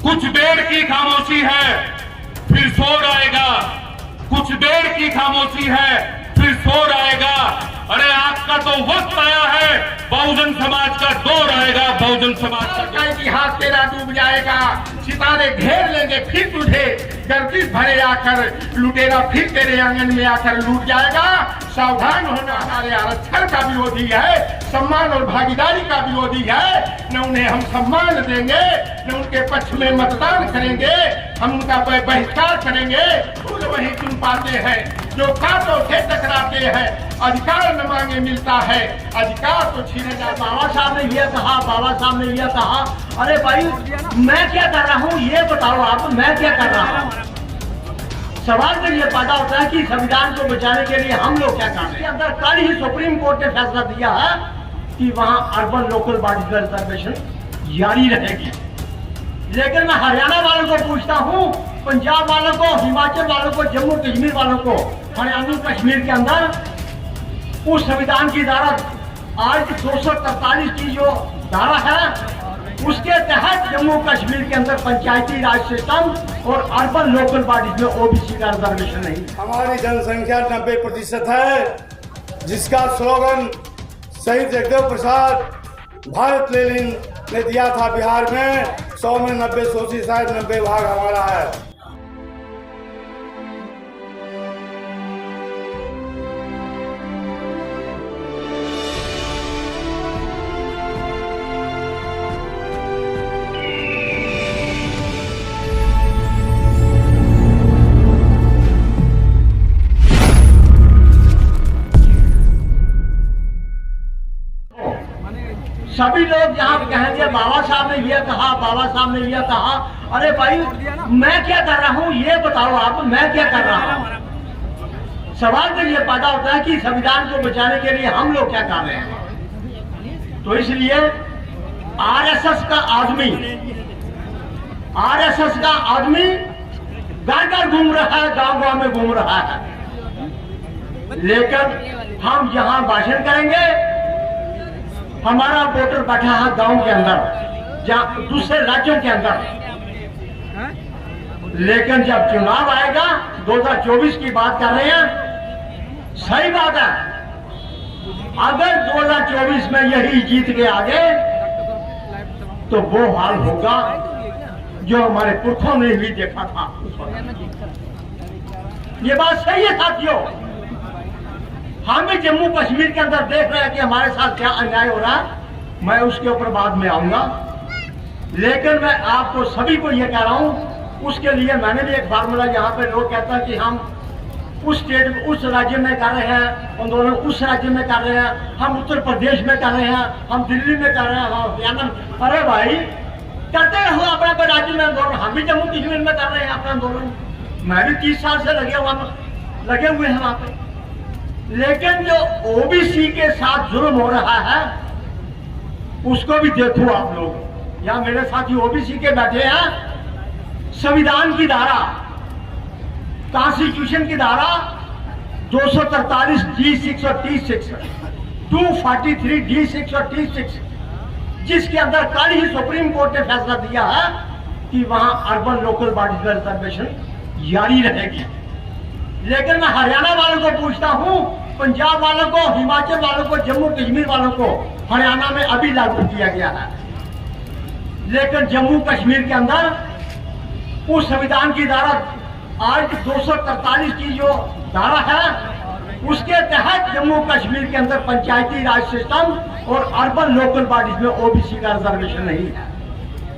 कुछ देर की खामोशी है फिर शोर आएगा, कुछ देर की खामोशी है फिर शोर आएगा। अरे आपका तो वक्त आया है, बहुजन समाज का दौर आएगा, बहुजन समाज का इतिहास तेरा डूब जाएगा। सितारे घेर लेंगे फिर तुझे, गर्दिश भरे आकर लुटेरा फिर तेरे आंगन में आकर लूट जाएगा। सावधान होना, हमारे आरक्षण का विरोधी है, सम्मान और भागीदारी का विरोधी है। न उन्हें हम सम्मान देंगे, न उनके पक्ष में मतदान करेंगे, हम उनका बहिष्कार करेंगे। खुद वही चुन पाते हैं जो कांटों से टकराते हैं। अधिकार न मांगे मिलता है, अधिकार तो छीने जाता। बाबा साहब ने यह कहा, बाबा साहब ने यह कहा। अरे भाई मैं क्या कर रहा हूँ ये बताओ आप, मैं क्या कर रहा हूँ। सवाल तो ये पैदा होता है कि संविधान को बचाने के लिए हम लोग क्या कर रहे हैं। अंदर कल ही सुप्रीम कोर्ट ने फैसला दिया है कि वहाँ अर्बन लोकल बॉडीज का रिजर्वेशन जारी रहेगी। लेकिन मैं हरियाणा वालों को पूछता हूँ, पंजाब वालों को, हिमाचल वालों को, जम्मू कश्मीर वालों को, हरियाणा कश्मीर के अंदर उस संविधान की धारा आज 243 की जो धारा है उसके तहत जम्मू कश्मीर के अंदर पंचायती राज सिस्टम और अर्बन लोकल बॉडीज में ओबीसी का रिजर्वेशन नहीं। हमारी जनसंख्या 90% है, जिसका स्लोगन शहीद जगदेव प्रसाद भारत लेनिन ने दिया था बिहार में, 100 में 90 सोची शायद 90 भाग हमारा है। सभी लोग यहाँ कहेंगे बाबा साहब ने यह कहा, बाबा साहब ने यह कहा। अरे भाई मैं क्या कर रहा हूँ ये बताओ आप, मैं क्या कर रहा हूँ। सवाल तो ये पैदा होता है कि संविधान को बचाने के लिए हम लोग क्या कर रहे हैं। तो इसलिए आरएसएस का आदमी घर घर घूम रहा है, गांव गांव में घूम रहा है। लेकिन हम यहाँ भाषण करेंगे, हमारा वोटर बैठा है गांव के अंदर, जहाँ दूसरे राज्यों के अंदर। लेकिन जब चुनाव आएगा, 2024 की बात कर रहे हैं, सही बात है। अगर 2024 में यही जीत के आगे तो वो हाल होगा जो हमारे पुरखों ने भी देखा था। ये बात सही है साथियों। हम भी जम्मू कश्मीर के अंदर देख रहे हैं कि हमारे साथ क्या अन्याय हो रहा है, मैं उसके ऊपर बाद में आऊंगा। लेकिन मैं आपको सभी को यह कह रहा हूं, उसके लिए मैंने भी एक फार्मूला, यहाँ पे लोग कहते हैं कि हम उस स्टेट उस राज्य में कर रहे हैं, आंदोलन उस राज्य में कर रहे हैं, हम उत्तर प्रदेश में कर रहे हैं, हम दिल्ली में कर रहे हैं, हम हरियाणा। अरे भाई करते रहो अपने अपने राज्य में आंदोलन, हम भी जम्मू कश्मीर में कर रहे हैं अपना आंदोलन। मैं भी 30 साल से लगे हुए हैं वहां पे। लेकिन जो ओबीसी के साथ जुल्म हो रहा है उसको भी देखो आप लोग। यहाँ मेरे साथी ओबीसी के बैठे हैं। संविधान की धारा, कॉन्स्टिट्यूशन की धारा 243 D6 और T6, 243 D6 और T6, जिसके अंदर कल ही सुप्रीम कोर्ट ने फैसला दिया है कि वहां अर्बन लोकल बॉडीज का रिजर्वेशन जारी रहेगी। लेकिन मैं हरियाणा वालों को पूछता हूं, पंजाब वालों को, हिमाचल वालों को, जम्मू कश्मीर वालों को हरियाणा में अभी लागू किया गया है। लेकिन जम्मू कश्मीर के अंदर उस संविधान की धारा आज 243 की जो धारा है उसके तहत जम्मू कश्मीर के अंदर पंचायती राज सिस्टम और अर्बन लोकल बॉडीज में ओबीसी का रिजर्वेशन नहीं है।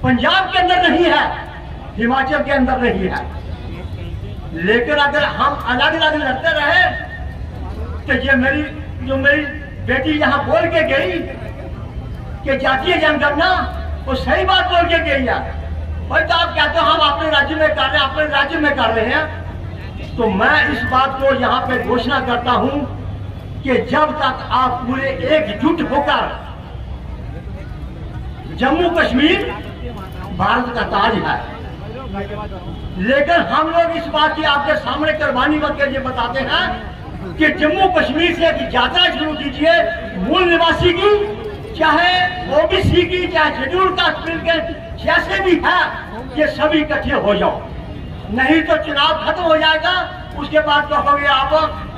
पंजाब के अंदर नहीं है, हिमाचल के अंदर नहीं है। लेकिन अगर हम अलग अलग लड़ते रहे तो ये मेरी बेटी यहाँ बोल के गई कि जातीय जनगणना, वो सही बात बोल के गई है। भाई तो आप कहते हो हम अपने राज्य में कर रहे हैं, अपने राज्य में कर रहे हैं। तो मैं इस बात को यहाँ पे घोषणा करता हूँ कि जब तक आप पूरे एकजुट होकर, जम्मू कश्मीर भारत का ताज है, लेकिन हम लोग इस बात की आपके सामने कुर्बानी करके ये बताते हैं कि जम्मू कश्मीर से एक यात्रा शुरू कीजिए, मूल निवासी की, चाहे ओबीसी की, चाहे शेड्यूल कास्ट के जैसे भी है, ये सभी इकट्ठे हो जाओ, नहीं तो चुनाव खत्म हो जाएगा। उसके बाद कहोगे आप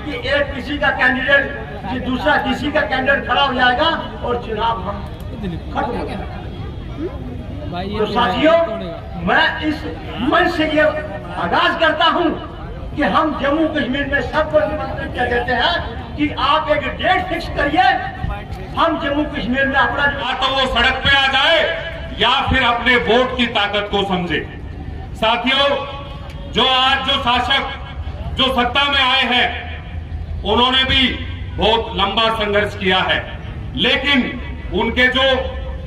कि एक किसी का कैंडिडेट कि दूसरा किसी का कैंडिडेट खड़ा हो जाएगा और चुनाव खत्म हो जाएगा। तो साथियों, मैं इस मंच से ये आगाज करता हूं कि हम जम्मू कश्मीर में सबको निमंत्रण क्या देते हैं कि आप एक डेट फिक्स करिए, हम जम्मू कश्मीर में अपना या तो वो सड़क पे आ जाए या फिर अपने वोट की ताकत को समझे। साथियों, जो आज जो शासक जो सत्ता में आए हैं उन्होंने भी बहुत लंबा संघर्ष किया है, लेकिन उनके जो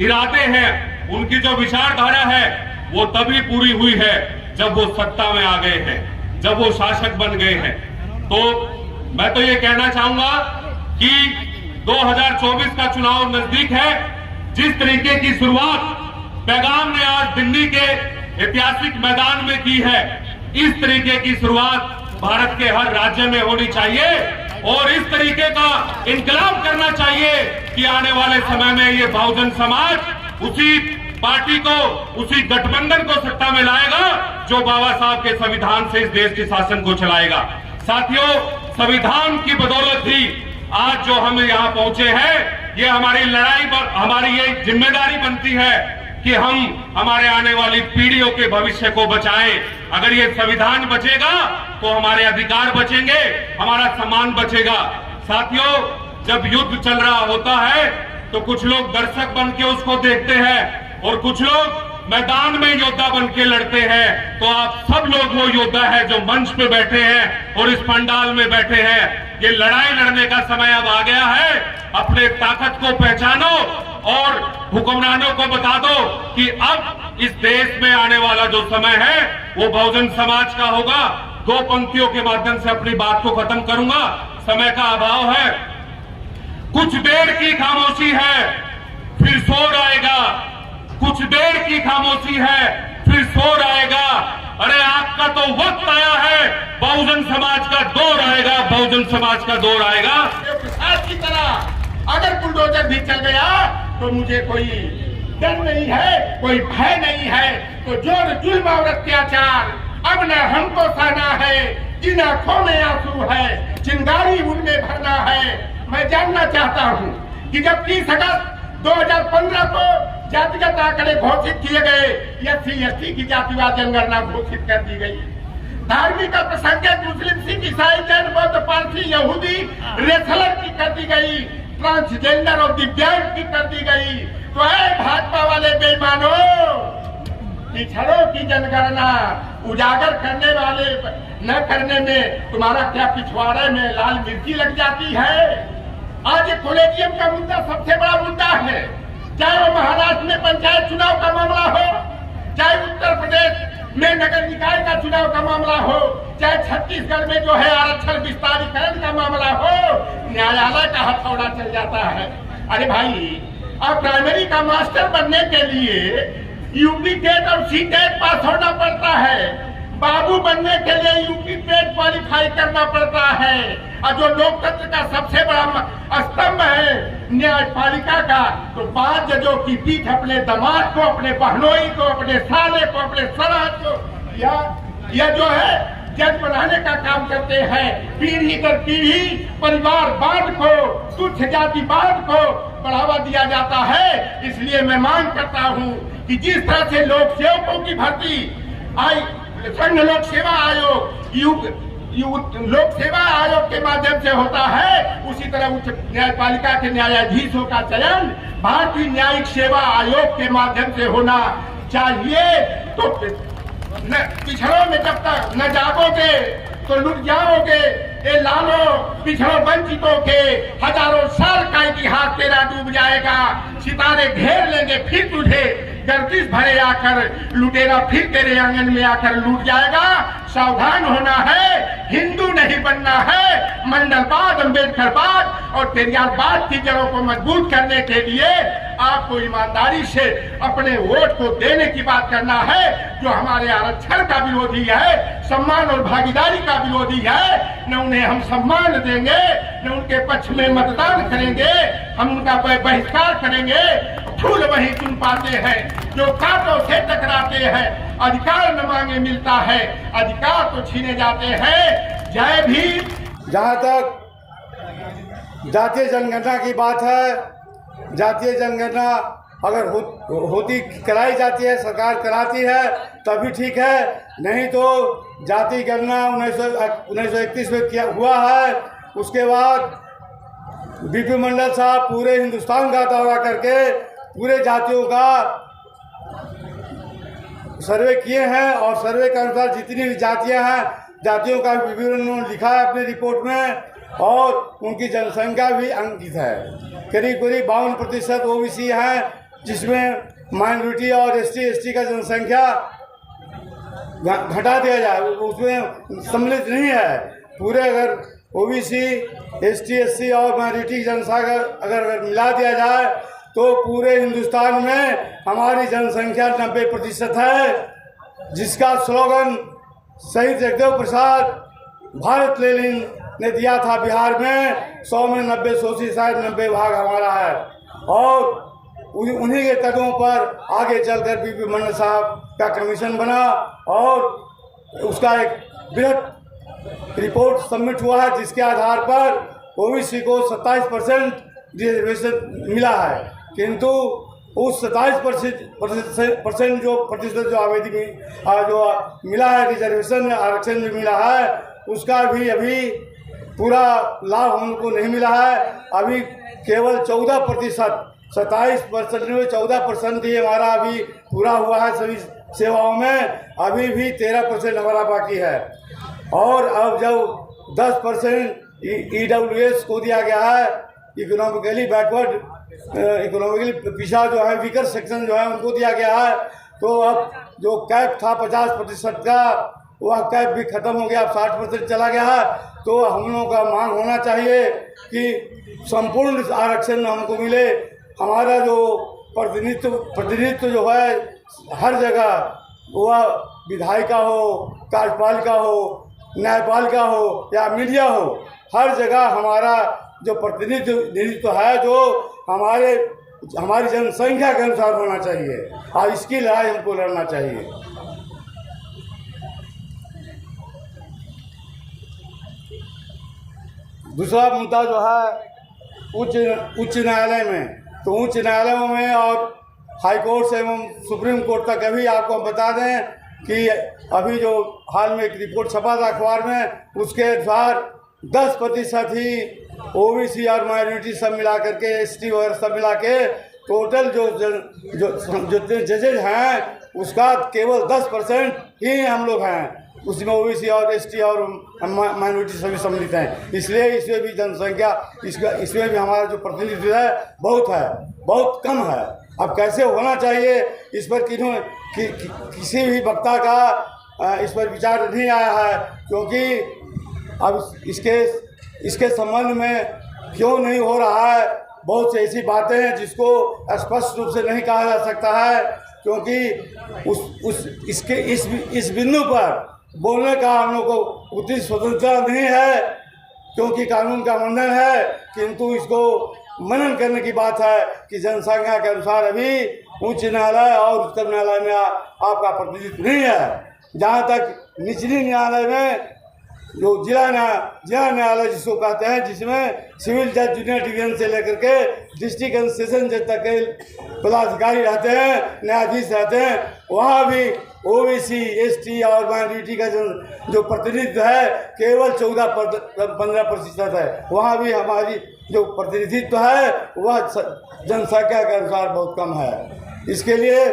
इरादे हैं, उनकी जो विचारधारा है वो तभी पूरी हुई है जब वो सत्ता में आ गए हैं, जब वो शासक बन गए हैं। तो मैं तो ये कहना चाहूंगा कि 2024 का चुनाव नजदीक है। जिस तरीके की शुरुआत पैगाम ने आज दिल्ली के ऐतिहासिक मैदान में की है, इस तरीके की शुरुआत भारत के हर राज्य में होनी चाहिए और इस तरीके का इंकलाब करना चाहिए कि आने वाले समय में ये बहुजन समाज उसी पार्टी को, उसी गठबंधन को सत्ता में लाएगा जो बाबा साहब के संविधान से इस देश के शासन को चलाएगा। साथियों, संविधान की बदौलत ही आज जो हम यहाँ पहुंचे हैं, ये हमारी लड़ाई, हमारी ये जिम्मेदारी बनती है कि हम हमारे आने वाली पीढ़ियों के भविष्य को बचाएं। अगर ये संविधान बचेगा तो हमारे अधिकार बचेंगे, हमारा सम्मान बचेगा। साथियों, जब युद्ध चल रहा होता है तो कुछ लोग दर्शक बन के उसको देखते हैं और कुछ लोग मैदान में योद्धा बन के लड़ते हैं। तो आप सब लोग वो योद्धा है जो मंच पे बैठे हैं और इस पंडाल में बैठे हैं। ये लड़ाई लड़ने का समय अब आ गया है। अपने ताकत को पहचानो और हुक्मरानों को बता दो कि अब इस देश में आने वाला जो समय है वो बहुजन समाज का होगा। दो पंक्तियों के माध्यम से अपनी बात को खत्म करूंगा, समय का अभाव है। कुछ देर की खामोशी है, फिर शोर आएगा। कुछ देर की खामोशी है, फिर शोर आएगा। अरे आपका तो वक्त आया है, बहुजन समाज का दौर आएगा, बहुजन समाज का दौर आएगा। आज की तरह अगर बुलडोजर भी चल गया तो मुझे कोई डर नहीं है, कोई भय नहीं है। तो जोर जुल्म और अत्याचार अब न हमको सहना है, जिन आंखों में आंसू है, चिंगारी उनमें भरना है। मैं जानना चाहता हूँ कि जब 30 अगस्त 2015 को जातिगत आंकड़े घोषित किए गए, SC/ST की जातिवाद जनगणना घोषित कर दी गई, धार्मिक अल्पसंख्यक मुस्लिम, सिख, ईसाई, जैन, बौद्ध, पारसी, यहूदी, रेसलर की कर दी गई, ट्रांसजेंडर और दिव्यांग की कर दी गई। तो है भाजपा वाले बेईमानों, पिछड़ों की जनगणना उजागर करने वाले न करने में तुम्हारा क्या पिछवाड़े में लाल मिर्ची लग जाती है। आज कॉलेजियम का मुद्दा सबसे बड़ा मुद्दा है, चाहे वो महाराष्ट्र में पंचायत चुनाव का मामला हो, चाहे उत्तर प्रदेश में नगर निकाय का चुनाव का मामला हो, चाहे छत्तीसगढ़ में जो है आरक्षण विस्तारीकरण का मामला हो, न्यायालय का हथौड़ा चल जाता है। अरे भाई, अब प्राइमरी का मास्टर बनने के लिए यूपी टेट और सी टेट पास होना पड़ता है, बाबू बनने के लिए यूपी टेट क्वालिफाई करना पड़ता है। और जो लोकतंत्र का सबसे बड़ा स्तंभ है न्यायपालिका का, तो 5 जजों की पीठ अपने दामाद को, अपने बहनोई को, अपने साले को, अपने सराहत को या जो है जज बनाने का काम करते हैं। पीढ़ी दर पीढ़ी परिवारवाद को, तुच्छ जातिवाद को बढ़ावा दिया जाता है। इसलिए मैं मांग करता हूँ कि जिस तरह से लोक सेवकों की भर्ती आई, संघ लोक सेवा आयोग, लोक सेवा आयोग के माध्यम से होता है, उसी तरह उच्च न्यायपालिका के न्यायाधीशों का चयन भारतीय न्यायिक सेवा आयोग के माध्यम से होना चाहिए। तो पिछड़ों में जब तक न जागोगे तो लुट जाओगे। ए लालो, पिछड़ों वंचितों के हजारों साल का इतिहास तेरा डूब जाएगा। सितारे घेर लेंगे फिर तुझे, गर्दिश भरे आकर लुटेरा फिर तेरे आंगन में आकर लूट जाएगा। सावधान होना है, हिंदू नहीं बनना है। मंडलवाद, अम्बेडकरवाद और पेरियारवाद की जड़ों को मजबूत करने के लिए आपको ईमानदारी से अपने वोट को देने की बात करना है। जो हमारे आरक्षण का विरोधी है, सम्मान और भागीदारी का विरोधी है, न उन्हें हम सम्मान देंगे, न उनके पक्ष में मतदान करेंगे, हम उनका बहिष्कार करेंगे। फूल वही चुन पाते हैं जो कांटों से टकराते हैं। अधिकार न मांगे मिलता है, अधिकार तो छीने जाते हैं। जय भीम। जहाँ तक जातीय जनगणना की बात है, जातीय जनगणना अगर होती कराई जाती है, सरकार कराती है तभी ठीक है, नहीं तो जाति गणना 1931 में किया हुआ है। उसके बाद बीपी मंडल साहब पूरे हिंदुस्तान का दौरा करके पूरे जातियों का सर्वे किए हैं और सर्वे के अनुसार जितनी भी जातियां हैं, जातियों का विवरण उन्होंने लिखा है अपनी रिपोर्ट में और उनकी जनसंख्या भी अंकित है। करीब 52% ओबीसी हैं, जिसमें माइनॉरिटी और एसटी का जनसंख्या घटा दिया जाए, उसमें सम्मिलित नहीं है। पूरे अगर ओबीसी, एसटी और माइनॉरिटी जनसंख्या अगर मिला दिया जाए तो पूरे हिंदुस्तान में हमारी जनसंख्या 90% है, जिसका स्लोगन शहीद जगदेव प्रसाद भारत लेनिन ने दिया था बिहार में 100 में 90 सोची शायद 90 भाग हमारा है। और उन्हीं के कदमों पर आगे चलकर बीपी मंडल साहब का कमीशन बना और उसका एक बृहद रिपोर्ट सबमिट हुआ है, जिसके आधार पर ओबीसी को 27% रिजर्वेशन मिला है। किंतु उस 27% जो प्रतिशत जो आवेदन जो मिला है, रिजर्वेशन आरक्षण जो मिला है, उसका भी अभी पूरा लाभ हमको नहीं मिला है। अभी केवल 14%, 27% में 14% ही हमारा अभी पूरा हुआ है सभी सेवाओं में, अभी भी 13% हमारा बाकी है। और अब जब 10% EWS को दिया गया है, इकोनॉमिकली बैकवर्ड, इकोनॉमिकली पिछड़ा जो है, वीकर सेक्शन जो है उनको दिया गया है, तो अब जो कैप था 50% का, वह कैप भी खत्म हो गया, अब 60% चला गया है। तो हम लोगों का मांग होना चाहिए कि संपूर्ण आरक्षण हमको मिले। हमारा जो प्रतिनिधित्व जो है हर जगह, वह विधायिका हो, कार्यपालिका हो, न्यायपालिका हो या मीडिया हो, हर जगह हमारा जो प्रतिनिधित्व है जो हमारी जनसंख्या के अनुसार होना चाहिए और इसकी लड़ाई हमको लड़ना चाहिए। दूसरा मुद्दा जो है उच्च न्यायालय में, तो उच्च न्यायालयों में और हाई कोर्ट से एवं सुप्रीम कोर्ट तक अभी आपको हम बता दें कि अभी जो हाल में एक रिपोर्ट छपा था अखबार में, उसके अनुसार 10% ही ओबीसी और माइनॉरिटी सब मिला करके, एसटी वगैरह सब मिला के टोटल जो जजेज हैं उसका केवल 10% ही हम लोग हैं, उसमें ओबीसी और एसटी और माइनॉरिटी सभी सम्मिलित हैं। इसलिए इसमें भी जनसंख्या, इसमें भी हमारा जो प्रतिनिधित्व है बहुत कम है। अब कैसे होना चाहिए, इस पर किसी भी वक्ता का इस पर विचार नहीं आया है, क्योंकि अब इसके संबंध में क्यों नहीं हो रहा है, बहुत सी ऐसी बातें हैं जिसको स्पष्ट रूप से नहीं कहा जा सकता है, क्योंकि इस बिंदु पर बोलने का हम लोग को उतनी स्वतंत्रता नहीं है, क्योंकि कानून का उल्लंघन है। किंतु इसको मनन करने की बात है कि जनसंख्या के अनुसार अभी उच्च न्यायालय और उच्चतम न्यायालय में आपका प्रतिनिधित्व नहीं है। जहाँ तक निचली न्यायालय में जो जिला न्यायालय जिसको कहते हैं, जिसमें सिविल जज जूनियर डिवीजन से लेकर के डिस्ट्रिक्ट एंड सेशन जज तक के पदाधिकारी रहते हैं, न्यायाधीश रहते हैं, वहाँ भी ओबीसी, एसटी और माइनॉरिटी का जो प्रतिनिधित्व है केवल 14-15% है। वहाँ भी हमारी जो प्रतिनिधित्व है वह जनसंख्या के अनुसार बहुत कम है। इसके लिए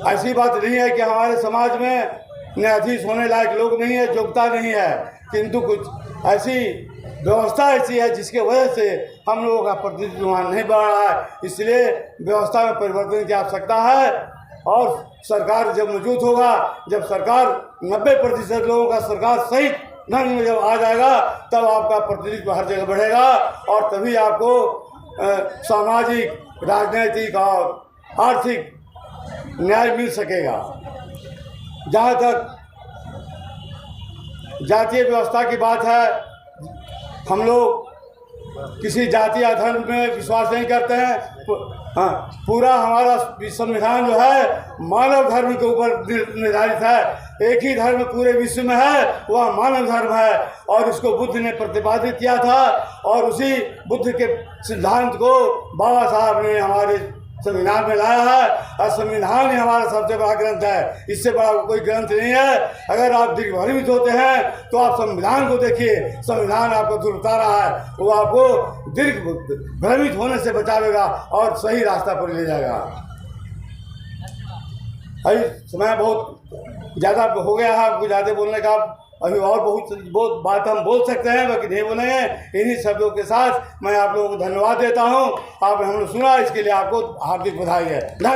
ऐसी बात नहीं है कि हमारे समाज में न्यायाधीश होने लायक लोग नहीं है, योग्यता नहीं है, किंतु कुछ ऐसी व्यवस्था ऐसी है जिसके वजह से हम लोगों का प्रतिनिधित्व वहाँ नहीं बढ़ रहा है। इसलिए व्यवस्था में परिवर्तन की आवश्यकता है और सरकार जब मौजूद होगा, जब सरकार 90% लोगों का सरकार सही ढंग में जब आ जाएगा, तब आपका प्रतिनिधित्व हर जगह बढ़ेगा और तभी आपको सामाजिक, राजनीतिक और आर्थिक न्याय मिल सकेगा। जहाँ तक जातीय व्यवस्था की बात है, हम लोग किसी जाति या धर्म में विश्वास नहीं करते हैं। हाँ, पूरा हमारा संविधान जो है मानव धर्म के ऊपर निर्धारित है। एक ही धर्म पूरे विश्व में है, वह मानव धर्म है, और इसको बुद्ध ने प्रतिपादित किया था, और उसी बुद्ध के सिद्धांत को बाबा साहब ने हमारे संविधान में लाया है, और संविधान ही हमारा सबसे बड़ा ग्रंथ है। इससे बड़ा कोई ग्रंथ नहीं है। अगर आप दिग्भ्रमित होते हैं तो आप संविधान को देखिए, संविधान आपको दूर बता रहा है, वो आपको दिग्भ्रमित होने से बचावेगा और सही रास्ता पर ले जाएगा। अभी समय बहुत ज़्यादा हो गया है, आपको ज़्यादा बोलने का अभी और बहुत बात हम बोल सकते हैं, बाकी नहीं बोलेंगे। इन्हीं शब्दों के साथ मैं आप लोगों को धन्यवाद देता हूं। आपने हमने सुना, इसके लिए आपको हार्दिक बधाई है। धन्यवाद।